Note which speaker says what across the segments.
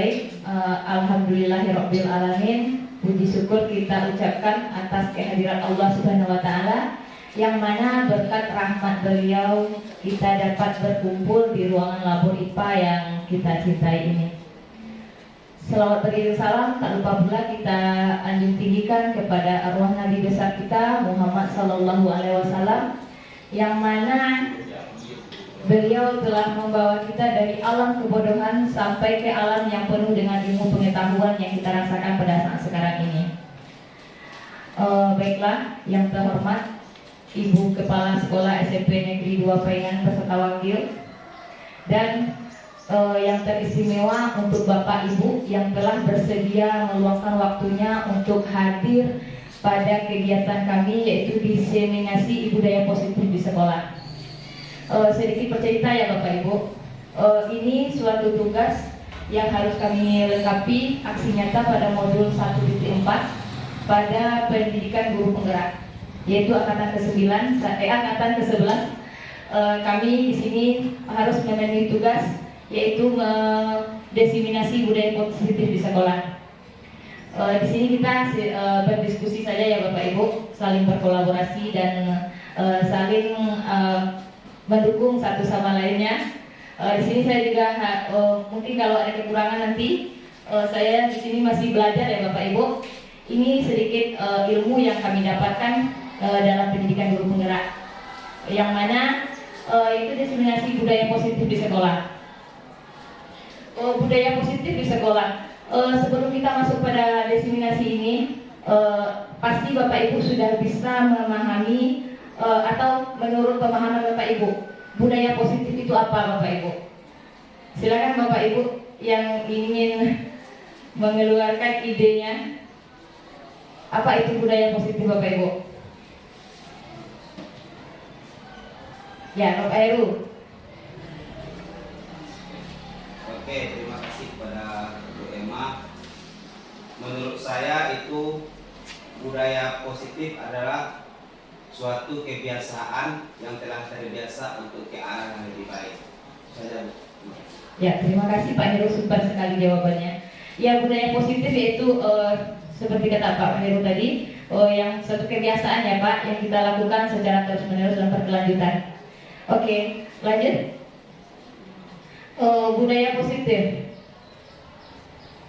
Speaker 1: baik. Alhamdulillahirabbil alamin. Puji syukur kita ucapkan atas kehadiran Allah Subhanahu wa taala yang mana berkat rahmat beliau kita dapat berkumpul di ruangan labor IPA yang kita cintai ini. Selawat beriring salam tak lupa pula kita anjung tinggikan kepada arwah Nabi besar kita Muhammad sallallahu alaihi wasallam yang mana beliau telah membawa kita dari alam kebodohan sampai ke alam yang penuh dengan ilmu pengetahuan yang kita rasakan pada saat sekarang ini. Baiklah, yang terhormat Ibu Kepala Sekolah SMP Negeri 2 Paingan beserta wakil, dan yang teristimewa untuk Bapak Ibu yang telah bersedia meluangkan waktunya untuk hadir pada kegiatan kami, yaitu diseminasi budaya positif di sekolah. Sedikit bercerita ya Bapak Ibu, ini suatu tugas yang harus kami lengkapi aksi nyata pada modul 1.4 pada pendidikan guru penggerak, yaitu angkatan ke-11. Kami di sini harus memenuhi tugas yaitu mendiseminasi budaya positif di sekolah. Di sini kita berdiskusi saja ya Bapak Ibu, saling berkolaborasi dan saling mendukung satu sama lainnya. Di sini saya juga mungkin kalau ada kekurangan nanti, saya di sini masih belajar ya Bapak Ibu. Ini sedikit ilmu yang kami dapatkan dalam pendidikan guru penggerak, yang mana itu diseminasi budaya positif di sekolah. Budaya positif di sekolah. Sebelum kita masuk pada diseminasi ini, pasti Bapak Ibu sudah bisa memahami atau menurut pemahaman Bapak Ibu, budaya positif itu apa Bapak Ibu? Silakan Bapak Ibu yang ingin mengeluarkan idenya. Apa itu budaya positif Bapak Ibu? Ya, Bapak Heru.
Speaker 2: Oke, terima kasih kepada Bu Emma. Menurut saya itu budaya positif adalah suatu kebiasaan yang telah terbiasa untuk ke arah yang lebih baik. Saja, Bu.
Speaker 1: Ya, terima kasih Pak Heru, super sekali jawabannya. Ya, budaya positif yaitu seperti kata Pak Heru tadi, yang suatu kebiasaan ya Pak, yang kita lakukan secara terus-menerus dan berkelanjutan. Oke, lanjut. Budaya positif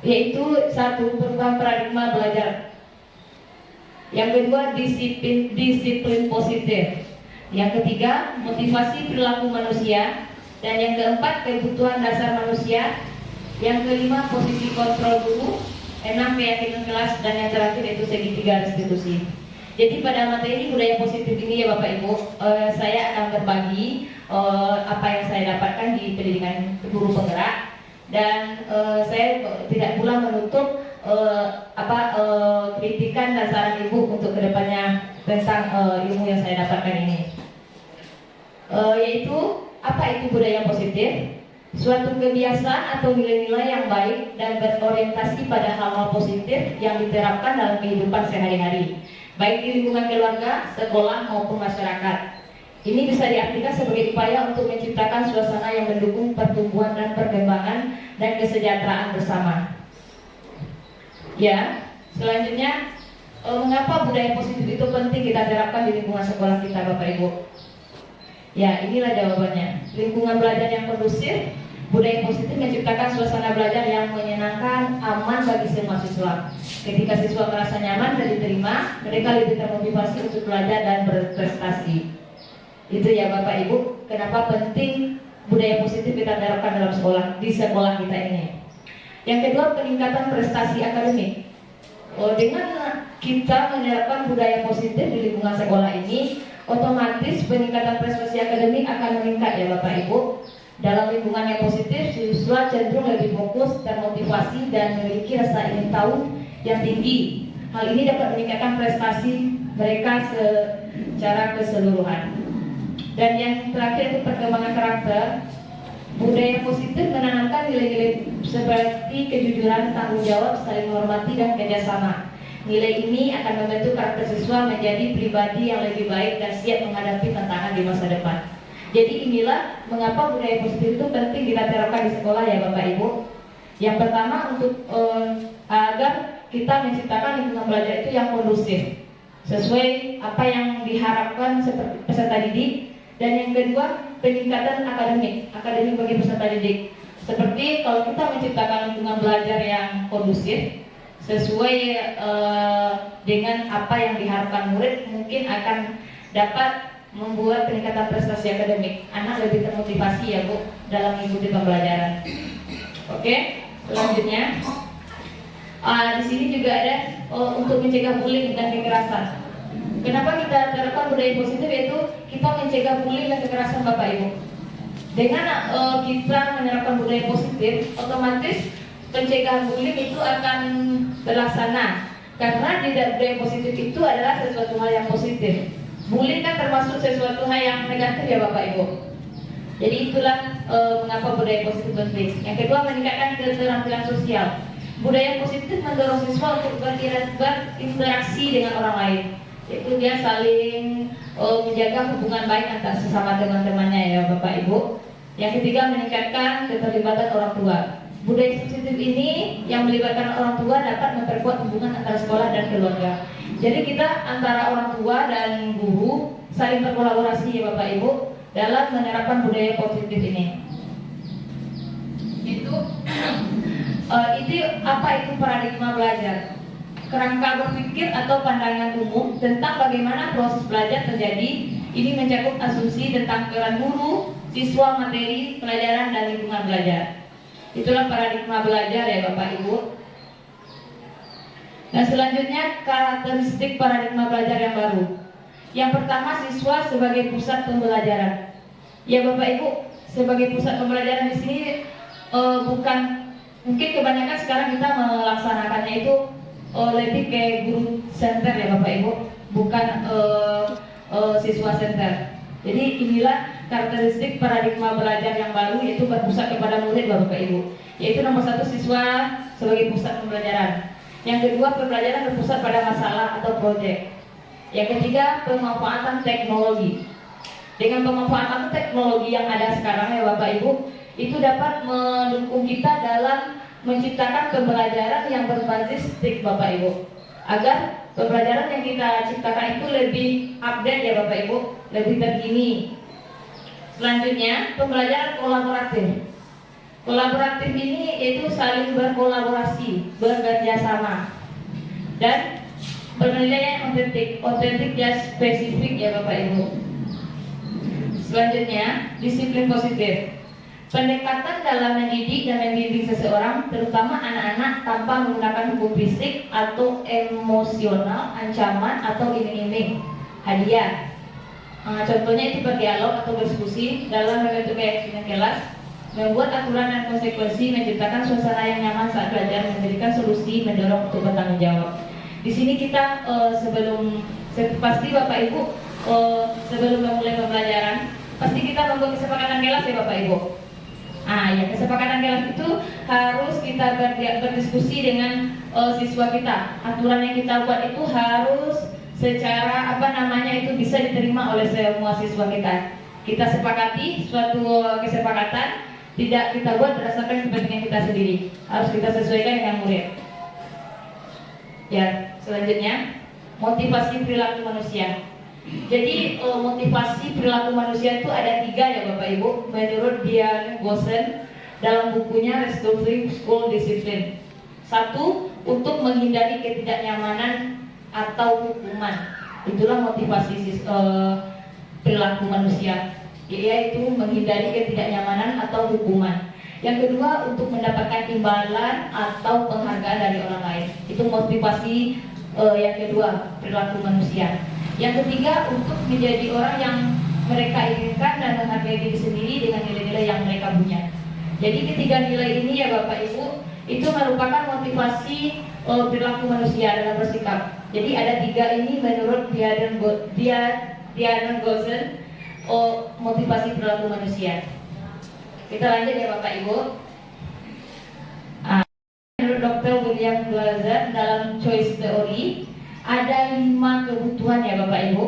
Speaker 1: yaitu satu, perubahan paradigma belajar. Yang kedua, disiplin positif. Yang ketiga, motivasi perilaku manusia. Dan yang keempat, kebutuhan dasar manusia. Yang kelima, posisi kontrol guru. 6, keyakinan kelas. Dan yang terakhir itu segitiga restitusi. Jadi pada materi budaya positif ini ya Bapak Ibu, saya akan berbagi apa yang saya dapatkan di pendidikan guru penggerak. Dan saya tidak pula menutup kritikan dan saran Ibu untuk kedepannya tentang ilmu yang saya dapatkan ini. Yaitu apa itu budaya positif? Suatu kebiasaan atau nilai-nilai yang baik dan berorientasi pada hal-hal positif yang diterapkan dalam kehidupan sehari-hari, baik di lingkungan keluarga, sekolah maupun masyarakat. Ini bisa diartikan sebagai upaya untuk menciptakan suasana yang mendukung pertumbuhan dan perkembangan dan kesejahteraan bersama. Ya, selanjutnya, mengapa budaya positif itu penting kita terapkan di lingkungan sekolah kita Bapak Ibu? Ya, inilah jawabannya. Lingkungan belajar yang kondusif, budaya positif menciptakan suasana belajar yang menyenangkan, aman bagi semua siswa. Ketika siswa merasa nyaman dan diterima, mereka lebih termotivasi untuk belajar dan berprestasi. Itu ya Bapak Ibu, kenapa penting budaya positif kita terapkan dalam sekolah, di sekolah kita ini. Yang kedua, peningkatan prestasi akademik. Dengan kita menerapkan budaya positif di lingkungan sekolah ini, otomatis peningkatan prestasi akademik akan meningkat ya Bapak Ibu. Dalam lingkungan yang positif, siswa cenderung lebih fokus, termotivasi, dan memiliki rasa ingin tahu yang tinggi. Hal ini dapat meningkatkan prestasi mereka secara keseluruhan. Dan yang terakhir itu perkembangan karakter. Budaya positif menanamkan nilai-nilai seperti kejujuran, tanggung jawab, saling menghormati, dan kerjasama. Nilai ini akan membentuk karakter siswa menjadi pribadi yang lebih baik dan siap menghadapi tantangan di masa depan. Jadi inilah mengapa budaya positif itu penting kita terapkan di sekolah ya Bapak Ibu. Yang pertama untuk agar kita menciptakan lingkungan belajar itu yang kondusif sesuai apa yang diharapkan seperti peserta didik. Dan yang kedua, peningkatan akademik bagi peserta didik. Seperti kalau kita menciptakan lingkungan belajar yang kondusif sesuai dengan apa yang diharapkan murid, mungkin akan dapat membuat peningkatan prestasi akademik. Anak lebih termotivasi ya Bu dalam mengikuti pembelajaran. Oke, selanjutnya di sini juga ada untuk mencegah bullying dan kekerasan. Kenapa kita terapkan budaya positif, yaitu kita mencegah bullying dan kekerasan Bapak Ibu. Dengan kita menerapkan budaya positif, otomatis pencegahan bullying itu akan terlaksana. Karena di budaya positif itu adalah sesuatu hal yang positif. Bullying kan termasuk sesuatu hal yang negatif ya Bapak Ibu. Jadi itulah mengapa budaya positif penting. Yang kedua, meningkatkan keterampilan sosial. Budaya positif mendorong siswa untuk berinteraksi dengan orang lain. Yaitu dia saling menjaga hubungan baik antara sesama teman-temannya ya Bapak Ibu. Yang ketiga, meningkatkan keterlibatan orang tua. Budaya positif ini yang melibatkan orang tua dapat memperkuat hubungan antara sekolah dan keluarga. Jadi kita antara orang tua dan guru saling berkolaborasi ya Bapak Ibu dalam menerapkan budaya positif ini. Itu apa itu paradigma belajar? Kerangka berpikir atau pandangan umum tentang bagaimana proses belajar terjadi. Ini mencakup asumsi tentang peran guru, siswa, materi, pelajaran, dan lingkungan belajar. Itulah paradigma belajar ya Bapak Ibu. Nah, selanjutnya karakteristik paradigma belajar yang baru. Yang pertama, siswa sebagai pusat pembelajaran. Ya Bapak Ibu, sebagai pusat pembelajaran di sini bukan, mungkin kebanyakan sekarang kita melaksanakannya itu lebih ke guru center ya Bapak Ibu, bukan siswa center. Jadi inilah karakteristik paradigma belajar yang baru, yaitu berpusat kepada murid Bapak Ibu. Yaitu nomor satu, siswa sebagai pusat pembelajaran. Yang kedua, pembelajaran berpusat pada masalah atau proyek. Yang ketiga, pemanfaatan teknologi. Dengan pemanfaatan teknologi yang ada sekarang ya Bapak Ibu, itu dapat mendukung kita dalam menciptakan pembelajaran yang berbasis TIK Bapak Ibu, agar pembelajaran yang kita ciptakan itu lebih update ya Bapak Ibu, lebih terkini. Selanjutnya, pembelajaran kolaboratif. Kolaboratif ini yaitu saling berkolaborasi, bekerja sama, dan penilaian otentik dan spesifik ya Bapak Ibu. Selanjutnya, disiplin positif. Pendekatan dalam mendidik dan membimbing seseorang, terutama anak-anak, tanpa menggunakan hukum fisik atau emosional, ancaman atau iming-iming, hadiah. Contohnya itu berdialog atau berdiskusi dalam membentuk keyakinan kelas, membuat aturan dan konsekuensi, menciptakan suasana yang nyaman saat belajar, memberikan solusi, mendorong untuk bertanggung jawab. Di sini kita pasti Bapak Ibu sebelum memulai pembelajaran, pasti kita membuat kesepakatan kelas ya Bapak Ibu. Ya, kesepakatan kelas itu harus kita berdiskusi dengan siswa kita. Aturan yang kita buat itu harus secara itu bisa diterima oleh semua siswa kita. Kita sepakati suatu kesepakatan, tidak kita buat berdasarkan kepentingan kita sendiri. Harus kita sesuaikan dengan murid. Ya, selanjutnya motivasi perilaku manusia. Jadi motivasi perilaku manusia itu ada 3 ya Bapak Ibu, menurut Dian Gosen dalam bukunya Restoring School Discipline. 1, untuk menghindari ketidaknyamanan atau hukuman. Itulah motivasi perilaku manusia, yaitu menghindari ketidaknyamanan atau hukuman. Yang kedua, untuk mendapatkan imbalan atau penghargaan dari orang lain. Itu motivasi yang kedua, perilaku manusia. Yang ketiga, untuk menjadi orang yang mereka inginkan dan menghargai diri sendiri dengan nilai-nilai yang mereka punya. Jadi ketiga nilai ini ya Bapak Ibu, itu merupakan motivasi perilaku manusia dalam bersikap. Jadi ada 3 ini menurut Dian Gosen, motivasi perilaku manusia. Kita lanjut ya Bapak Ibu. Menurut Dr. William Glaser dalam Choice Theory, ada 5 kebutuhan ya Bapak Ibu.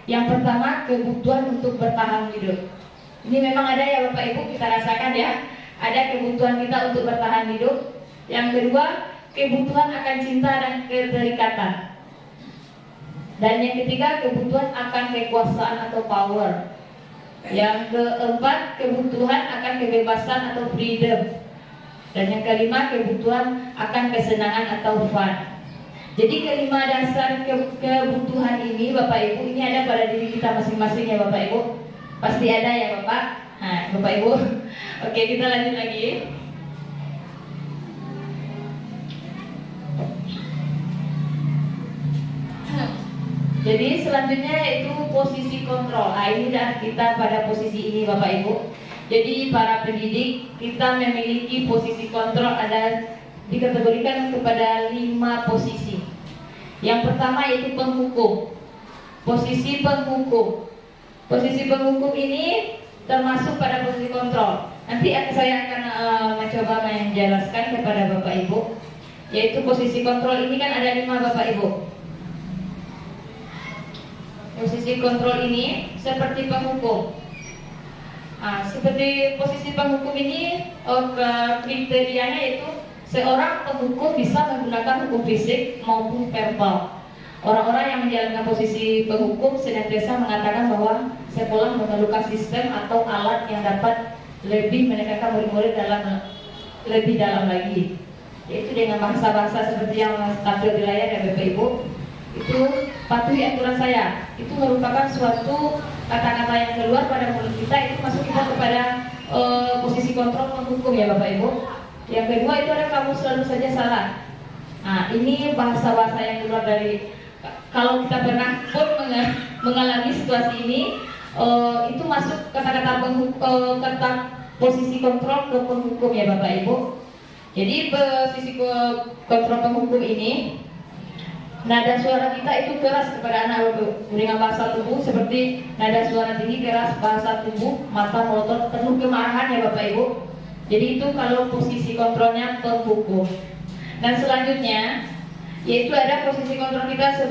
Speaker 1: Yang pertama, kebutuhan untuk bertahan hidup. Ini memang ada ya Bapak Ibu, kita rasakan ya. Ada kebutuhan kita untuk bertahan hidup. Yang kedua, kebutuhan akan cinta dan keterikatan. Dan yang ketiga, kebutuhan akan kekuasaan atau power. Yang keempat, kebutuhan akan kebebasan atau freedom. Dan yang kelima, kebutuhan akan kesenangan atau fun. Jadi kelima dasar kebutuhan ini Bapak Ibu, ini ada pada diri kita masing-masing ya Bapak Ibu. Pasti ada ya Bapak. Nah Bapak Ibu. Oke, kita lanjut lagi. Jadi selanjutnya yaitu posisi kontrol. Ini dah kita pada posisi ini Bapak Ibu. Jadi para pendidik, kita memiliki posisi kontrol ada dikategorikan kepada 5 posisi. Yang pertama yaitu penghukum. Posisi penghukum. Posisi penghukum ini termasuk pada posisi kontrol. Nanti saya akan mencoba menjelaskan kepada Bapak Ibu. Yaitu posisi kontrol ini kan ada 5 Bapak Ibu. Posisi kontrol ini seperti penghukum. Seperti posisi penghukum ini kriterianya yaitu seorang penghukum bisa menggunakan hukum fisik maupun verbal. Orang-orang yang menjalankan posisi penghukum senantiasa mengatakan bahwa sekolah memerlukan sistem atau alat yang dapat lebih menekankan murid-murid lebih dalam lagi, yaitu dengan bahasa-bahasa seperti yang tampil di layar ya Bapak Ibu. Itu patuhi aturan saya. Itu merupakan suatu kata-kata yang keluar pada mulut kita, itu masuk kita kepada posisi kontrol penghukum ya Bapak Ibu. Yang kedua itu ada kamu selalu saja salah. Nah ini bahasa-bahasa yang keluar dari, kalau kita pernah pun mengalami situasi ini, itu masuk kata-kata kata posisi kontrol ke penghukum ya Bapak Ibu. Jadi posisi kontrol penghukum ini, nada suara kita itu keras kepada anak dengan bahasa tubuh seperti nada suara tinggi, keras, bahasa tubuh, mata melotot, penuh kemarahan ya Bapak Ibu. Jadi itu kalau posisi kontrolnya penghukum. Dan selanjutnya yaitu ada posisi kontrol kita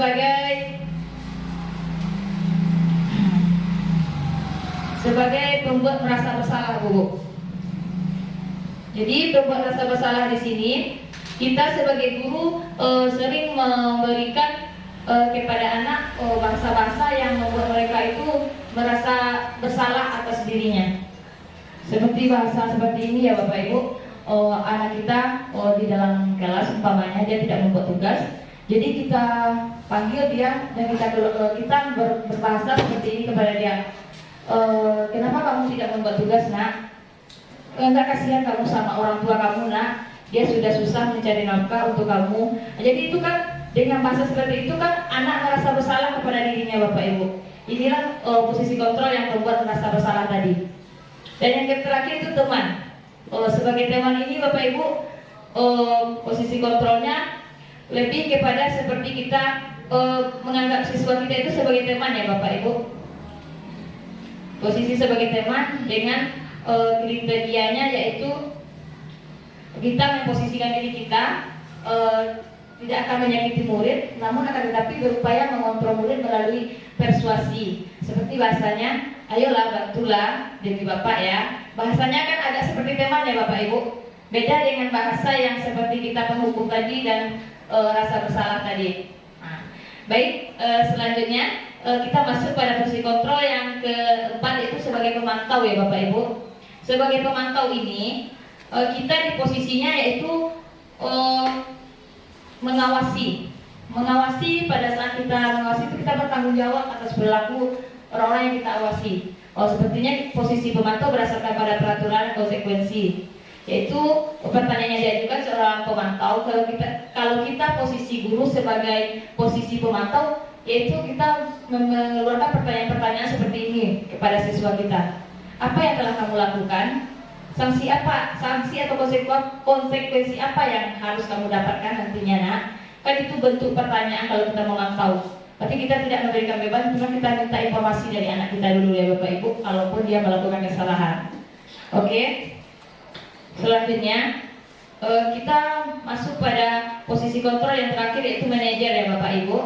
Speaker 1: sebagai pembuat merasa bersalah Bu. Jadi pembuat rasa bersalah di sini, kita sebagai guru sering memberikan kepada anak bahasa-bahasa yang membuat mereka itu merasa bersalah atas dirinya. Seperti bahasa seperti ini ya Bapak Ibu, anak kita di dalam kelas umpamanya dia tidak membuat tugas, jadi kita panggil dia dan kita berbahasa seperti ini kepada dia. Kenapa kamu tidak membuat tugas nak? Enggak, kasihan kamu sama orang tua kamu nak, dia sudah susah mencari nafkah untuk kamu. Jadi itu kan dengan bahasa seperti itu kan anak merasa bersalah kepada dirinya Bapak Ibu. Inilah posisi kontrol yang membuat merasa bersalah tadi. Dan yang terakhir itu teman. Sebagai teman ini Bapak Ibu, posisi kontrolnya lebih kepada seperti kita menganggap siswa kita itu sebagai teman ya Bapak Ibu. Posisi sebagai teman dengan kriterianya yaitu kita memposisikan diri kita tidak akan menyakiti murid, namun akan tetapi berupaya mengontrol murid melalui persuasi. Seperti bahasanya, ayolah bantulah demi Bapak ya. Bahasanya kan agak seperti teman ya Bapak Ibu. Beda dengan bahasa yang seperti kita penghukum tadi dan rasa bersalah tadi. Nah, baik, selanjutnya kita masuk pada posisi kontrol yang keempat, yaitu sebagai pemantau ya Bapak Ibu. Sebagai pemantau ini kita di posisinya yaitu mengawasi pada saat kita mengawasi itu kita bertanggung jawab atas perilaku orang-orang yang kita awasi. Sepertinya posisi pemantau berdasarkan pada peraturan konsekuensi, yaitu pertanyaan yang diajukan seorang pemantau. Kalau kita posisi guru sebagai posisi pemantau, yaitu kita mengeluarkan pertanyaan-pertanyaan seperti ini kepada siswa kita. Apa yang telah kamu lakukan? Sanksi apa? Sanksi atau konsekuensi apa yang harus kamu dapatkan nantinya nak? Kan itu bentuk pertanyaan kalau kita memantau. Berarti kita tidak memberikan beban, cuma kita minta informasi dari anak kita dulu ya Bapak Ibu, kalaupun dia melakukan kesalahan. Oke. Selanjutnya kita masuk pada posisi kontrol yang terakhir, yaitu manajer ya Bapak Ibu.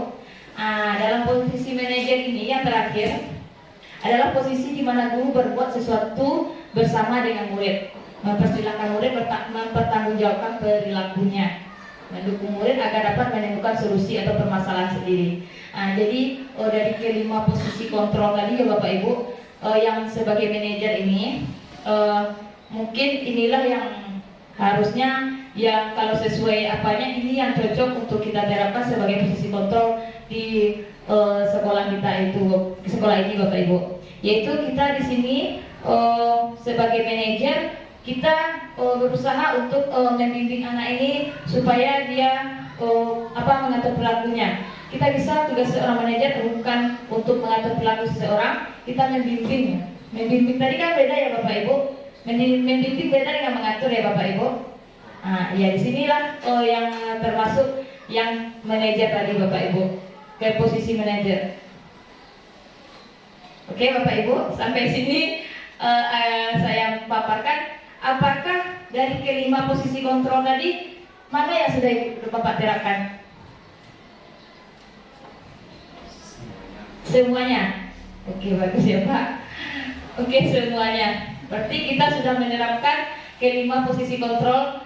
Speaker 1: Dalam posisi manajer ini yang terakhir adalah posisi di mana guru berbuat sesuatu bersama dengan murid. mempersilahkan murid mempertanggungjawabkan perilakunya, mendukung murid agar dapat menemukan solusi atau permasalahan sendiri. Jadi dari kelima posisi kontrol tadi ya Bapak Ibu, yang sebagai manajer ini mungkin inilah yang harusnya yang kalau sesuai apanya ini yang cocok untuk kita terapkan sebagai posisi kontrol di sekolah kita itu, di sekolah ini Bapak Ibu. Yaitu kita di sini sebagai manajer kita berusaha untuk membimbing anak ini supaya dia mengatur perilakunya. Kita bisa tugas seorang manajer bukan untuk mengatur perilaku seseorang, kita membimbing. Membimbing tadi kan beda ya Bapak Ibu. Membimbing beda dengan mengatur ya Bapak Ibu. Ya disinilah yang termasuk yang manajer tadi Bapak Ibu, ke posisi manajer. Oke Bapak Ibu, sampai sini saya paparkan. Apakah dari kelima posisi kontrol tadi mana yang sudah Bapak terapkan? Semuanya. Oke, bagus ya Pak. Oke, semuanya. Berarti kita sudah menerapkan kelima posisi kontrol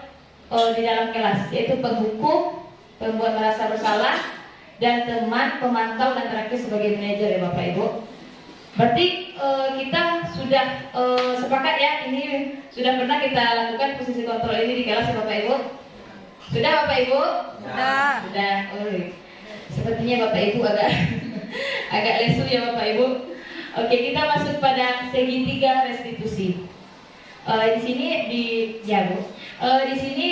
Speaker 1: di dalam kelas, yaitu penghukum, pembuat merasa bersalah, dan teman, pemantau, dan terakhir sebagai manajer ya Bapak Ibu. Berarti kita sudah sepakat ya, ini sudah pernah kita lakukan posisi kontrol ini di kelas ya Bapak Ibu? Sudah Bapak Ibu? Sudah. Sepertinya Bapak Ibu agak lesu ya Bapak Ibu. Oke, kita masuk pada segitiga restitusi. Di sini di sini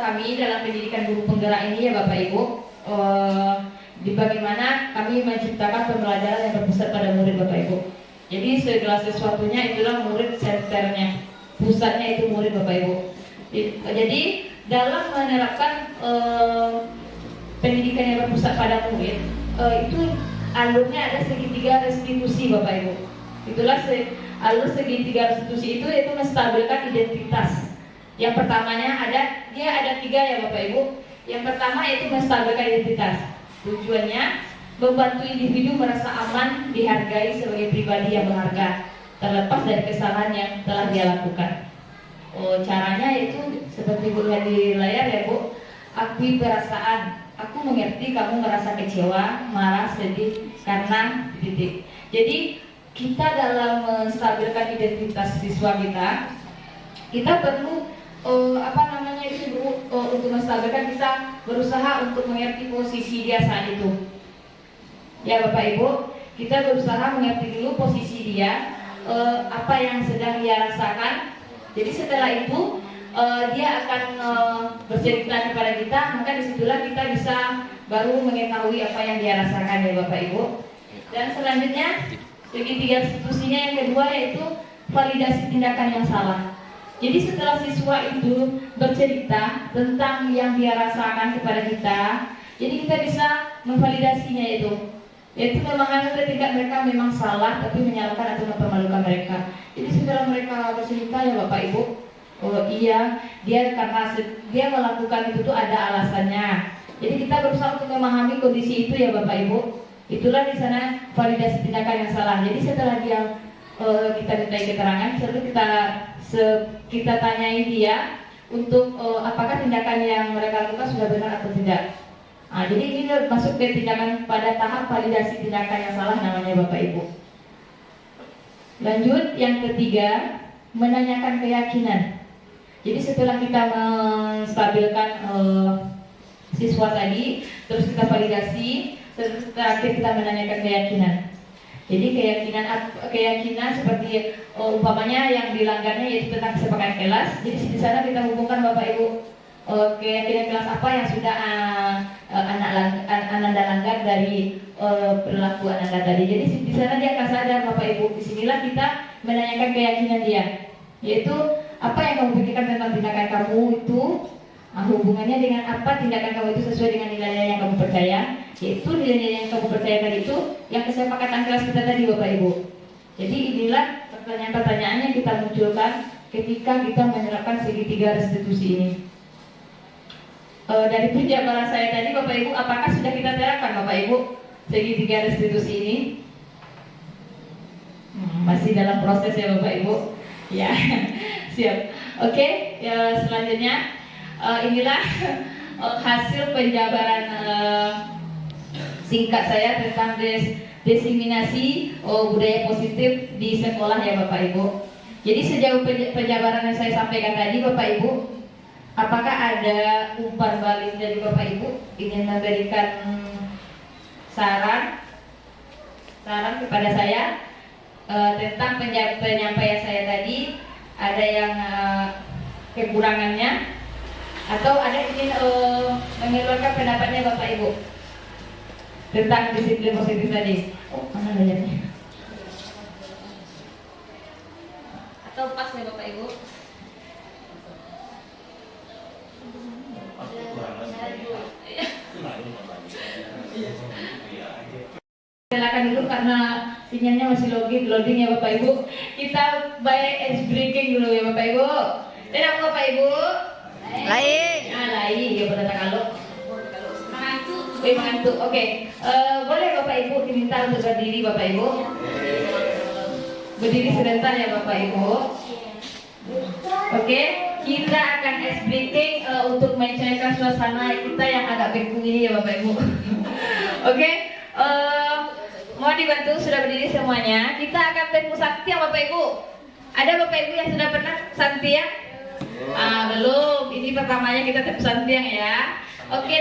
Speaker 1: kami dalam pendidikan guru penggerak ini ya Bapak Ibu, di bagaimana kami menciptakan pembelajaran yang berpusat pada murid Bapak Ibu. Jadi segala sesuatunya itulah murid senternya, pusatnya itu murid Bapak Ibu. Jadi dalam menerapkan pendidikan yang berpusat pada murid, itu alurnya ada segitiga restitusi Bapak Ibu. Itulah alur segitiga restitusi itu yaitu menstabilkan identitas. Yang pertamanya dia ada 3 ya Bapak Ibu. Yang pertama yaitu menstabilkan identitas. Tujuannya membantu individu merasa aman, dihargai sebagai pribadi yang berharga, terlepas dari kesalahan yang telah dia lakukan. Caranya itu seperti Bu lihat di layar ya Bu. Akui perasaan. Aku mengerti kamu merasa kecewa, marah, sedih karena titik. Jadi kita dalam menstabilkan identitas siswa kita perlu untuk menstabilkan, kita berusaha untuk mengerti posisi dia saat itu. Ya Bapak Ibu, kita berusaha mengerti dulu posisi dia, apa yang sedang dia rasakan. Jadi setelah itu dia akan bercerita kepada kita, maka disitulah kita bisa baru mengetahui apa yang dia rasakan ya Bapak Ibu. Dan selanjutnya segitiga restitusinya yang kedua yaitu validasi tindakan yang salah. Jadi setelah siswa itu bercerita tentang yang dia rasakan kepada kita, jadi kita bisa memvalidasinya yaitu memahami ketika mereka memang salah tapi menyalahkan atau mempermalukan mereka. Jadi setelah mereka bercerita ya Bapak Ibu, oh iya, karena dia melakukan itu tuh ada alasannya. Jadi kita berusaha untuk memahami kondisi itu ya Bapak Ibu. Itulah di sana validasi tindakan yang salah. Jadi setelah dia kita mintai keterangan, selalu kita tanyai dia untuk apakah tindakan yang mereka lakukan sudah benar atau tidak. Jadi ini masuk ke tindakan pada tahap validasi tindakan yang salah namanya Bapak Ibu. Lanjut yang ketiga, menanyakan keyakinan. Jadi setelah kita menstabilkan siswa tadi, terus kita validasi, terakhir kita menanyakan keyakinan. Jadi keyakinan seperti umpamanya yang dilanggarnya yaitu tentang kesepakatan kelas. Jadi di sana kita hubungkan Bapak Ibu keyakinan kelas apa yang sudah Ananda langgar dari perilaku Ananda tadi. Jadi di sana dia akan sadar Bapak Ibu. Disinilah kita menanyakan keyakinan dia, yaitu apa yang kamu pikirkan tentang tindakan kamu itu, hubungannya dengan apa tindakan kamu itu sesuai dengan nilai-nilai yang kamu percaya, yaitu nilai-nilai yang kamu percaya tadi itu yang kesepakatan kelas kita tadi Bapak Ibu. Jadi inilah pertanyaan-pertanyaan yang kita munculkan ketika kita menerapkan segitiga restitusi ini. Dari penjabaran saya tadi Bapak Ibu, apakah sudah kita terapkan Bapak Ibu segitiga restitusi ini? Masih dalam proses ya Bapak Ibu. Ya, siap. Oke, ya, selanjutnya inilah hasil penjabaran singkat saya tentang diseminasi budaya positif di sekolah ya Bapak Ibu. Jadi sejauh penjabaran yang saya sampaikan tadi Bapak Ibu, apakah ada umpan balik dari Bapak Ibu ingin memberikan saran kepada saya tentang penyampaian saya tadi? Ada yang kekurangannya atau ada ingin mengeluarkan pendapatnya Bapak Ibu tentang disiplin positif tadi? Oh, mana banyaknya? Atau pas ya Bapak Ibu? Silakan dulu karena sinyalnya masih loading ya Bapak Ibu. Kita by ice breaking dulu ya Bapak Ibu. Tidak Bapak Ibu?
Speaker 3: Lain.
Speaker 1: Lain ya pada kalau mengantuk. Oke. Boleh Bapak Ibu diminta untuk berdiri Bapak Ibu. Berdiri sebentar ya Bapak Ibu. Oke, kita akan ice breaking untuk mencairkan suasana kita yang agak beku ini ya Bapak Ibu. Oke. Mohon dibantu sudah berdiri semuanya. Kita akan tepuk sakti ya Bapak Ibu. Ada Bapak Ibu yang sudah pernah santiang? Belum. Ini pertamanya kita tepuk santiang ya. Oke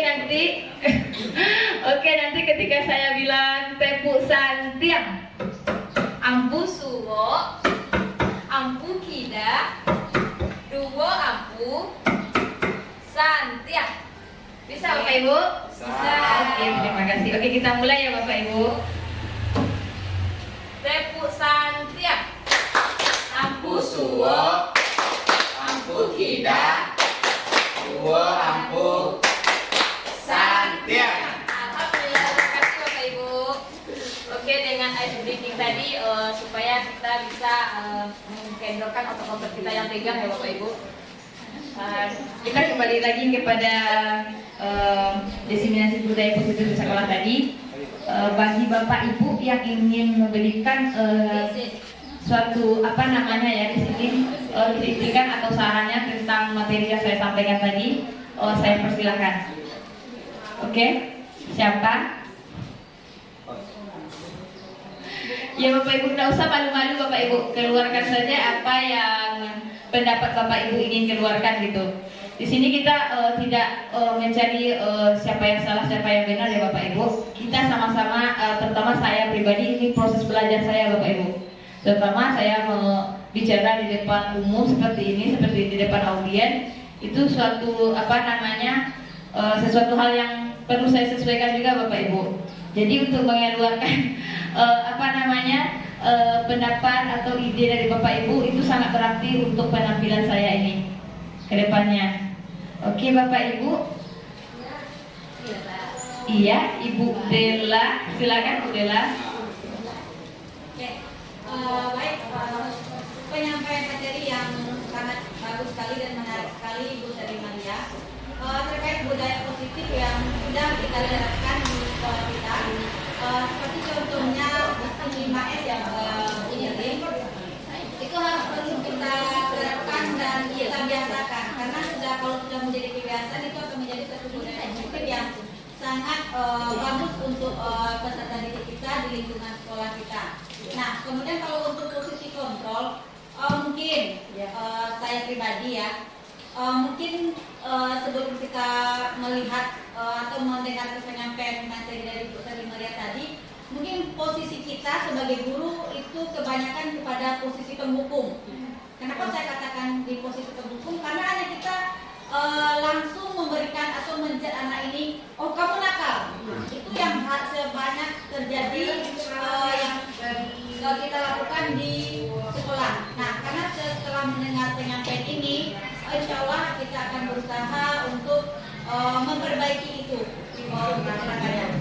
Speaker 1: nanti ketika saya bilang tepuk santiang, ampu suwo, ampu kida, duwo ampu santiang. Bisa Bapak Ibu? Bisa. Oke, terima kasih. Oke, kita mulai ya Bapak Ibu. Tepuk santiang, ampu suwo, ampu kida,
Speaker 2: Duo ampu santiang.
Speaker 1: Alhamdulillah, terima kasih Bapak Ibu. Oke, dengan ice breaking tadi supaya kita bisa mengkendorkan otot-otot kita yang tegang ya Bapak Ibu. Kita kembali lagi kepada diseminasi budaya positif di sekolah tadi. Bagi Bapak Ibu yang ingin memberikan suatu di sini kritikan atau sarannya tentang materi yang saya sampaikan tadi, saya persilahkan. Oke, siapa? Ya Bapak Ibu, tidak usah malu-malu Bapak Ibu, keluarkan saja apa yang pendapat Bapak Ibu ingin keluarkan gitu. Di sini kita tidak mencari siapa yang salah, siapa yang benar ya Bapak Ibu. Kita sama-sama, terutama saya pribadi, ini proses belajar saya Bapak Ibu. Terutama saya bicara di depan umum seperti ini, seperti di depan audien, itu suatu sesuatu hal yang perlu saya sesuaikan juga Bapak Ibu. Jadi untuk mengeluarkan pendapat atau ide dari Bapak Ibu itu sangat berarti untuk penampilan saya ini ke depannya. Oke Bapak Ibu. Iya, Ibu Dela, silakan Bu Dela.
Speaker 3: Baik, penyampaian materi yang sangat bagus sekali dan menarik sekali Ibu Sari Maria terkait budaya positif yang sudah kita terapkan di sekolah kita. Seperti contohnya 5S yang itu harus perlu kita terapkan dan kita biasakan karena kalau sudah menjadi kebiasaan itu akan menjadi satu budaya positif yang sangat bagus untuk peserta didik kita di lingkungan sekolah kita. Nah, kemudian kalau untuk posisi kontrol, mungkin saya pribadi ya, mungkin sebelum kita melihat atau mendengar penyampaian materi dari Bu Sari Maria tadi, mungkin posisi kita sebagai guru itu kebanyakan kepada posisi penghukum. Kenapa saya katakan di posisi penghukum? Karena hanya kita langsung memberikan atau menjat anak ini, oh kamu nakal. Itu yang sebanyak terjadi yang kita lakukan di sekolah. Nah, karena setelah mendengar penyampaian ini, insya Allah kita akan berusaha untuk memperbaiki itu.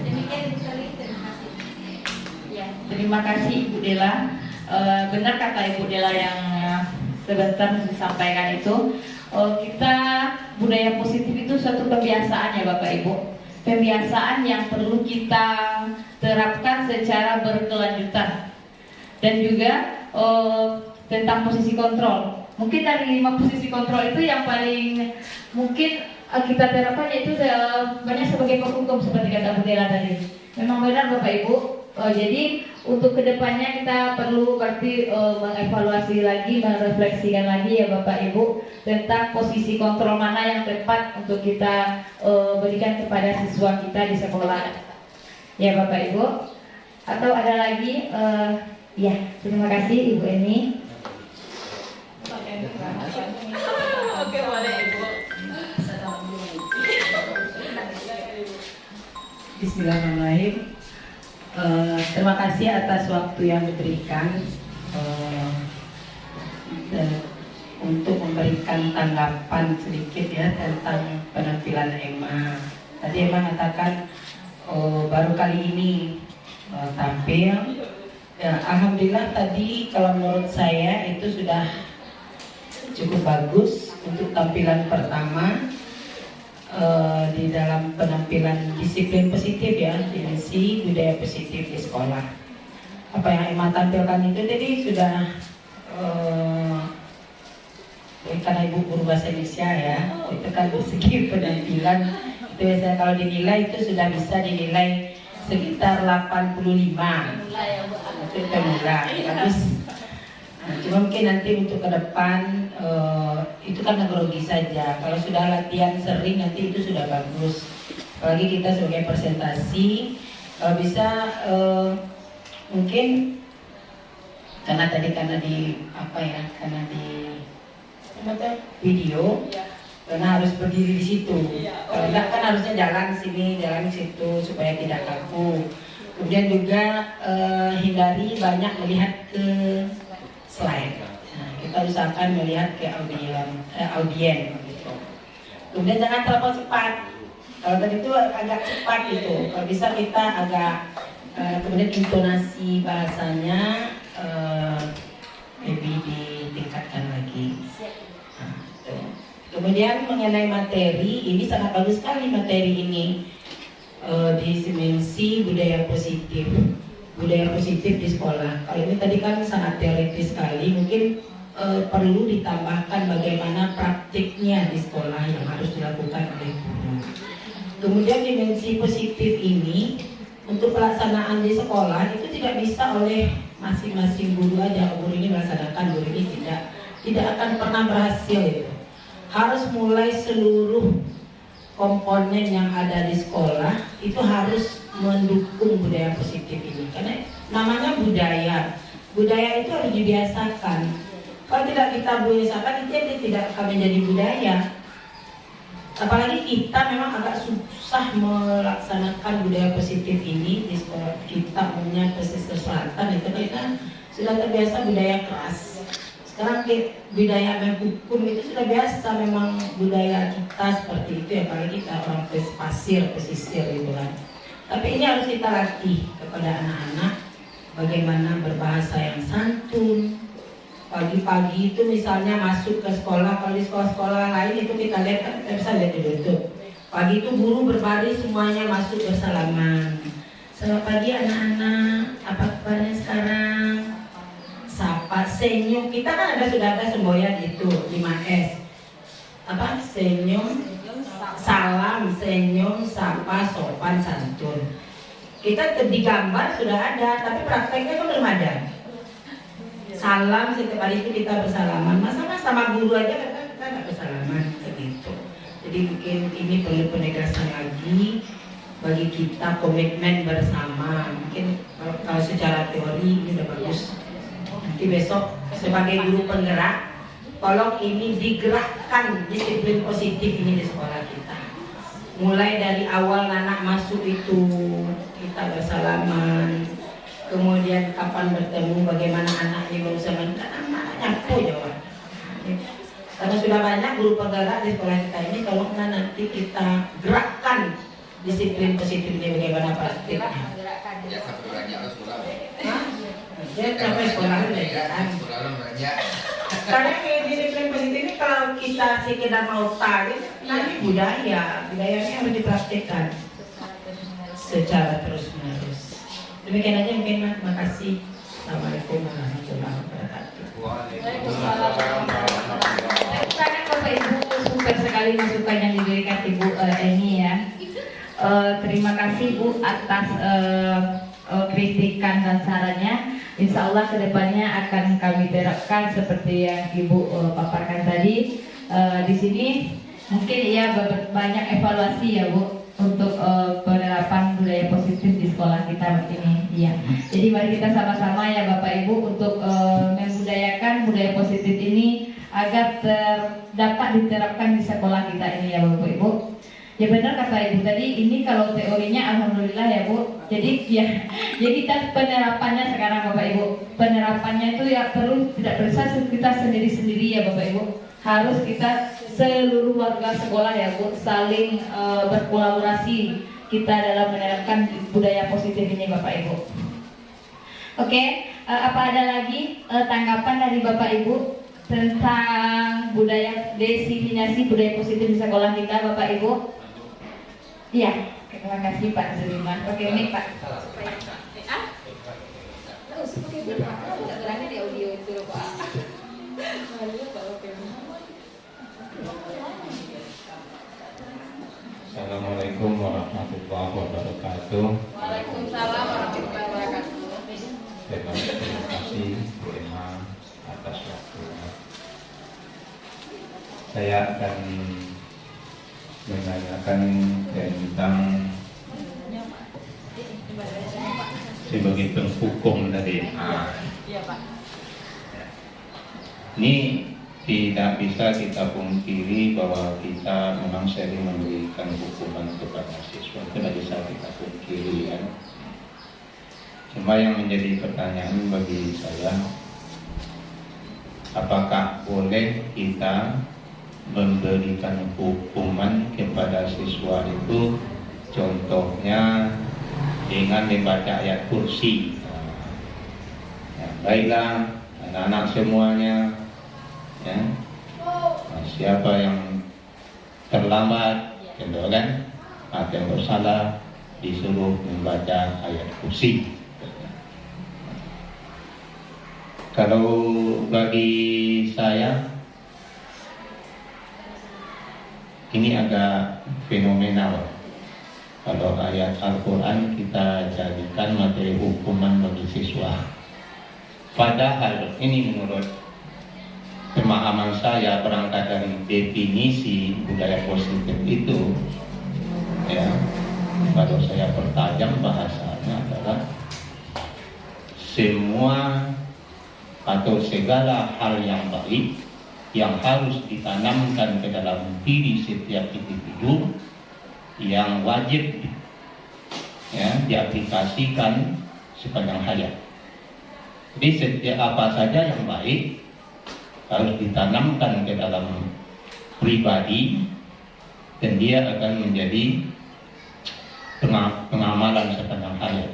Speaker 3: Demikian Bu Sari, terima kasih.
Speaker 1: Ya, terima kasih Ibu Dela. Benar kata Ibu Dela yang sebentar disampaikan itu. Kita budaya positif itu suatu kebiasaan ya Bapak Ibu. Kebiasaan yang perlu kita terapkan secara berkelanjutan. Dan juga tentang posisi kontrol. mungkin dari 5 posisi kontrol itu yang paling mungkin kita terapkan yaitu banyak sebagai penghukum seperti kata Bu Dela tadi. Memang benar Bapak Ibu. Jadi untuk kedepannya kita perlu berarti mengevaluasi lagi, merefleksikan lagi ya Bapak Ibu tentang posisi kontrol mana yang tepat untuk kita berikan kepada siswa kita di sekolah. Ya Bapak Ibu. Atau ada lagi? Ya, terima kasih Ibu Eni.
Speaker 4: Oke, boleh Ibu.
Speaker 5: Bismillahirrahmanirrahim. Terima kasih atas waktu yang diberikan untuk memberikan tanggapan sedikit ya tentang penampilan Emma. Tadi Emma katakan baru kali ini tampil. Ya, alhamdulillah tadi kalau menurut saya itu sudah cukup bagus untuk tampilan pertama. Di dalam penampilan disiplin positif ya, dimensi budaya positif di sekolah. Apa yang Emma tampilkan itu tadi sudah karena Ibu guru bahasa Indonesia ya, itu kan dari segi penampilan itu biasanya kalau dinilai itu sudah bisa dinilai sekitar 85. Itu pemula, bagus. Nah, cuma mungkin nanti untuk ke depan itu kan grogi saja. Kalau sudah latihan sering nanti itu sudah bagus. Apalagi kita sebagai presentasi kalau bisa mungkin karena di video karena harus berdiri di situ. Kalau enggak kan harusnya jalan sini, jalan situ supaya tidak kaku. Kemudian juga hindari banyak melihat ke slide. Nah, kita usahakan melihat ke audien gitu. Kemudian jangan terlalu cepat. Kalau tadi itu agak cepat gitu. Kalau bisa kita agak kemudian intonasi bahasanya lebih ditingkatkan lagi. Nah, gitu. Kemudian mengenai materi, ini sangat bagus sekali materi ini di dimensi budaya positif. Budaya positif di sekolah. Kalau ini tadi kan sangat teoritis sekali, mungkin perlu ditambahkan bagaimana praktiknya di sekolah yang harus dilakukan oleh guru. Kemudian dimensi positif ini untuk pelaksanaan di sekolah itu tidak bisa oleh masing-masing guru aja. Guru ini melaksanakan, guru ini tidak akan pernah berhasil itu. Harus mulai seluruh komponen yang ada di sekolah itu harus mendukung budaya positif ini karena namanya budaya itu harus dibiasakan. Kalau tidak kita biasakan itu tidak akan menjadi budaya. Apalagi kita memang agak susah melaksanakan budaya positif ini di sekolah kita punya pesisir selatan itu kita sudah terbiasa budaya keras. Sekarang budaya menghukum itu sudah biasa memang budaya kita seperti itu ya, apalagi kita orang pesisir gitu kan. Tapi ini harus kita latih kepada anak-anak bagaimana berbahasa yang santun. Pagi-pagi itu misalnya masuk ke sekolah, kalau di sekolah-sekolah lain itu kita lihat kan kita bisa lihat di YouTube. Pagi itu guru berbaris semuanya masuk bersalaman. Selamat pagi anak-anak, apa kabarnya sekarang? Sapa, senyum. Kita kan sudah ada semboyan itu 5S. Apa? Senyum, salam, senyum, sapa, sopan, santun. Kita di gambar sudah ada, tapi prakteknya kan belum ada. Salam setiap hari itu kita bersalaman. Masa sama guru aja kita nggak bersalaman begitu. Jadi mungkin ini perlu penegasan lagi bagi kita, komitmen bersama. Mungkin kalau secara teori ini udah bagus. Nanti besok sebagai guru penggerak, tolong ini digerakkan disiplin positif ini di sekolah kita. Mulai dari awal anak masuk itu kita bersalaman, kemudian kapan bertemu, bagaimana anaknya berusaha anaknya apa jawab. Karena sudah banyak guru penggerak di sekolah kita ini, tolonglah nanti kita gerakkan disiplin positif ini bagaimana praktiknya.
Speaker 6: Ya satu banyak harus sekolah.
Speaker 5: Dia sampai sekolah kan. Karena disiplin positif ini kalau kita sekedar mau tahu, nanti budayanya harus dipraktikkan secara terus menerus. Demikian aja mungkin Mas. Terima kasih. Assalamualaikum warahmatullahi wabarakatuh.
Speaker 2: Waalaikumsalam.
Speaker 1: sekali masukan yang diberikan Ibu Eni ya. Terima kasih Bu atas kritikan dan sarannya. Insya Allah kedepannya akan kami terapkan seperti yang Ibu paparkan tadi. Di sini mungkin ya banyak evaluasi ya Bu untuk penerapan budaya positif di sekolah kita ini. Ya. Jadi mari kita sama-sama ya Bapak Ibu untuk membudayakan budaya positif ini agar dapat diterapkan di sekolah kita ini ya Bapak Ibu. Ya benar kata Ibu tadi, ini kalau teorinya alhamdulillah ya Bu. Jadi ya, jadi penerapannya sekarang Bapak Ibu, penerapannya itu ya tidak bisa kita sendiri-sendiri ya Bapak Ibu. Harus kita seluruh warga sekolah ya Bu saling berkolaborasi kita dalam menerapkan budaya positif ini Bapak Ibu. Oke, apa ada lagi tanggapan dari Bapak Ibu tentang budaya diseminasi budaya positif di sekolah kita Bapak Ibu? Iya, terima kasih Pak Sudirman. Oke, ini Pak.
Speaker 4: Tidak berani di audio itu Pak.
Speaker 7: Assalamualaikum warahmatullahi wabarakatuh.
Speaker 4: Waalaikumsalam warahmatullahi wabarakatuh.
Speaker 7: Terima kasih Bu Emma atas waktunya. Saya akan menanyakan tentang sebagai penghukum tadi.
Speaker 4: Iya Pak.
Speaker 7: Ini tidak bisa kita pungkiri bahwa kita memang sering memberikan hukuman kepada siswa, tidak bisa kita pungkiri ya. Cuma yang menjadi pertanyaan bagi saya, apakah boleh kita memberikan hukuman kepada siswa itu, contohnya dengan membaca ayat kursi? Ya, baiklah anak-anak semuanya, ya. Nah, siapa yang terlambat, contoh kan, atau yang bersalah disuruh membaca ayat kursi. Kalau bagi saya ini agak fenomenal. Kalau ayat Al-Quran kita jadikan materi hukuman bagi siswa. Padahal ini menurut pemahaman saya, berangkat dari definisi budaya positif itu, ya, kalau saya pertajam bahasanya adalah semua atau segala hal yang baik yang harus ditanamkan ke dalam diri setiap individu, yang wajib ya diaplikasikan sepanjang hayat. Jadi setiap apa saja yang baik harus ditanamkan ke dalam pribadi, dan dia akan menjadi pengamalan sepanjang hayat.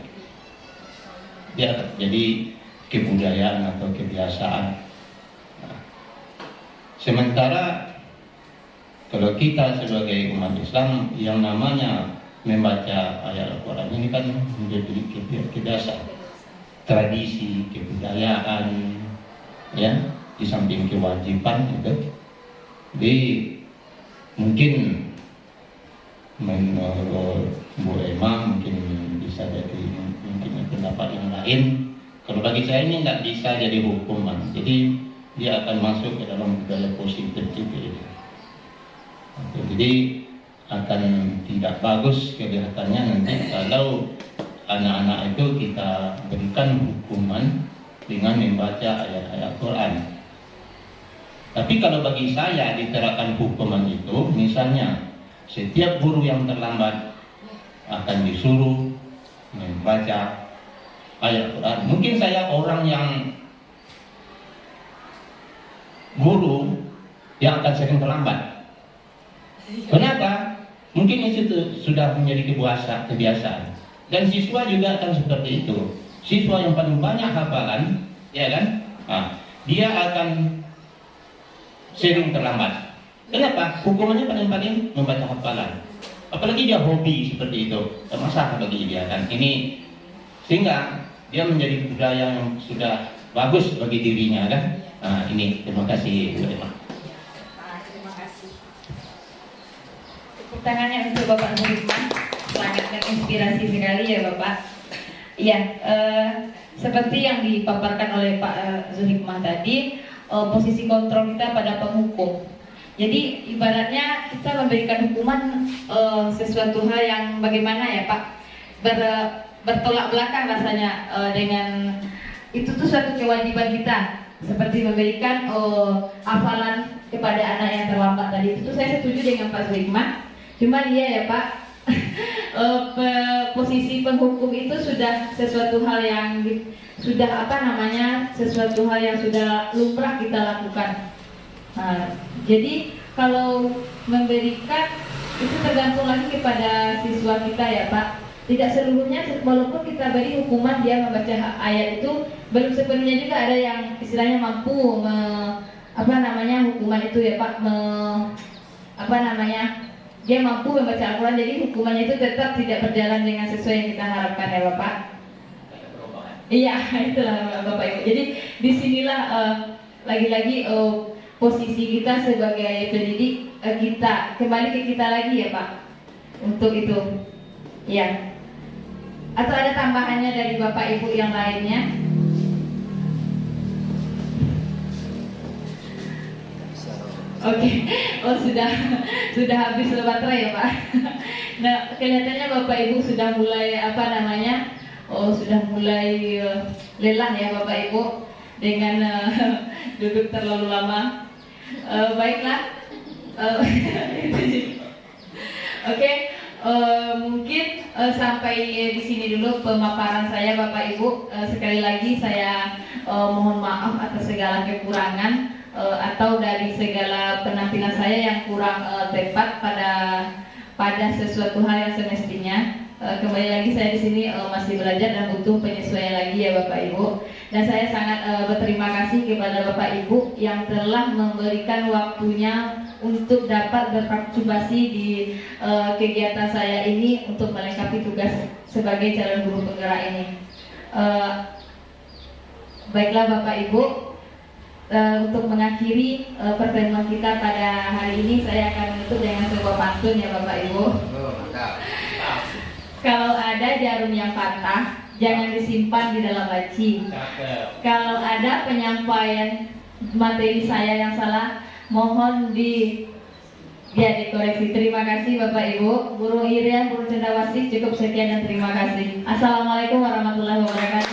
Speaker 7: Dia akan jadi kebudayaan atau kebiasaan. Nah, sementara kalau kita sebagai umat Islam yang namanya membaca ayat Al-Quran ini kan menjadi kebiasaan, tradisi, kebudayaan, ya, di samping kewajiban itu. Jadi mungkin menurut Bu Emma mungkin bisa jadi mungkin pendapat yang lain. Kalau bagi saya ini nggak bisa jadi hukuman, jadi dia akan masuk ke dalam budaya positif gitu. Jadi akan tidak bagus kelihatannya nanti kalau anak-anak itu kita berikan hukuman dengan membaca ayat-ayat Quran. Tapi kalau bagi saya diterapkan hukuman itu, misalnya setiap guru yang terlambat akan disuruh membaca ayat Quran. Mungkin saya orang yang guru yang akan sering terlambat. Kenapa? Mungkin itu sudah menjadi kebiasaan. Dan siswa juga akan seperti itu. Siswa yang paling banyak hafalan, ya kan? Nah, dia akan sering terlambat. Kenapa? Hukumannya paling membaca hafalan. Apalagi dia hobi seperti itu, masalah bagi dia kan. Ini sehingga dia menjadi budaya yang sudah bagus bagi dirinya kan. Nah, ini terima kasih Bu Emma.
Speaker 4: Terima kasih.
Speaker 1: tangannya untuk Bapak Zulhikmah. Sangat menginspirasi sekali ya Bapak. Iya, seperti yang dipaparkan oleh Pak Zulhikmah tadi, posisi kontrol kita pada penghukum. Jadi ibaratnya kita memberikan hukuman sesuatu hal yang bagaimana ya Pak, bertolak belakang rasanya dengan itu tuh suatu kewajiban kita, seperti memberikan hafalan kepada anak yang terlambat tadi. Itu saya setuju dengan Pak Zulhikmah. Cuma iya ya Pak, posisi penghukum itu sudah sesuatu hal yang sudah sesuatu hal yang sudah lumrah kita lakukan. Jadi kalau memberikan itu tergantung lagi kepada siswa kita ya Pak. Tidak seluruhnya, walaupun kita beri hukuman dia membaca ayat itu, belum sepenuhnya juga ada yang istilahnya mampu hukuman itu ya Pak, dia mampu membaca Al-Quran, jadi hukumannya itu tetap tidak berjalan dengan sesuai yang kita harapkan ya Bapak. Iya, itulah Bapak Ibu. Jadi disinilah lagi-lagi posisi kita sebagai pendidik, kita kembali ke kita lagi ya Pak untuk itu. Ya. Atau ada tambahannya dari Bapak Ibu yang lainnya? Oke. Oh sudah habis baterai ya Pak. Nah kelihatannya Bapak Ibu sudah mulai sudah mulai lelah ya Bapak Ibu dengan duduk terlalu lama. Baiklah. Oke. Mungkin sampai di sini dulu pemaparan saya Bapak Ibu. Sekali lagi saya mohon maaf atas segala kekurangan atau dari segala penampilan saya yang kurang tepat pada sesuatu hal yang semestinya. Kembali lagi saya di sini masih belajar dan butuh penyesuaian lagi ya Bapak Ibu. Dan saya sangat berterima kasih kepada Bapak Ibu yang telah memberikan waktunya untuk dapat berpartisipasi di kegiatan saya ini untuk melengkapi tugas sebagai calon guru penggerak ini. Baiklah Bapak Ibu, untuk mengakhiri pertemuan kita pada hari ini, saya akan menutup dengan sebuah pantun ya Bapak Ibu. Kalau ada jarum yang patah, jangan disimpan di dalam laci. Kalau ada penyampaian materi saya yang salah, mohon dikoreksi. Terima kasih Bapak Ibu. Guru Irian, Guru Cendrawasih, cukup sekian dan terima kasih. Assalamualaikum warahmatullahi wabarakatuh.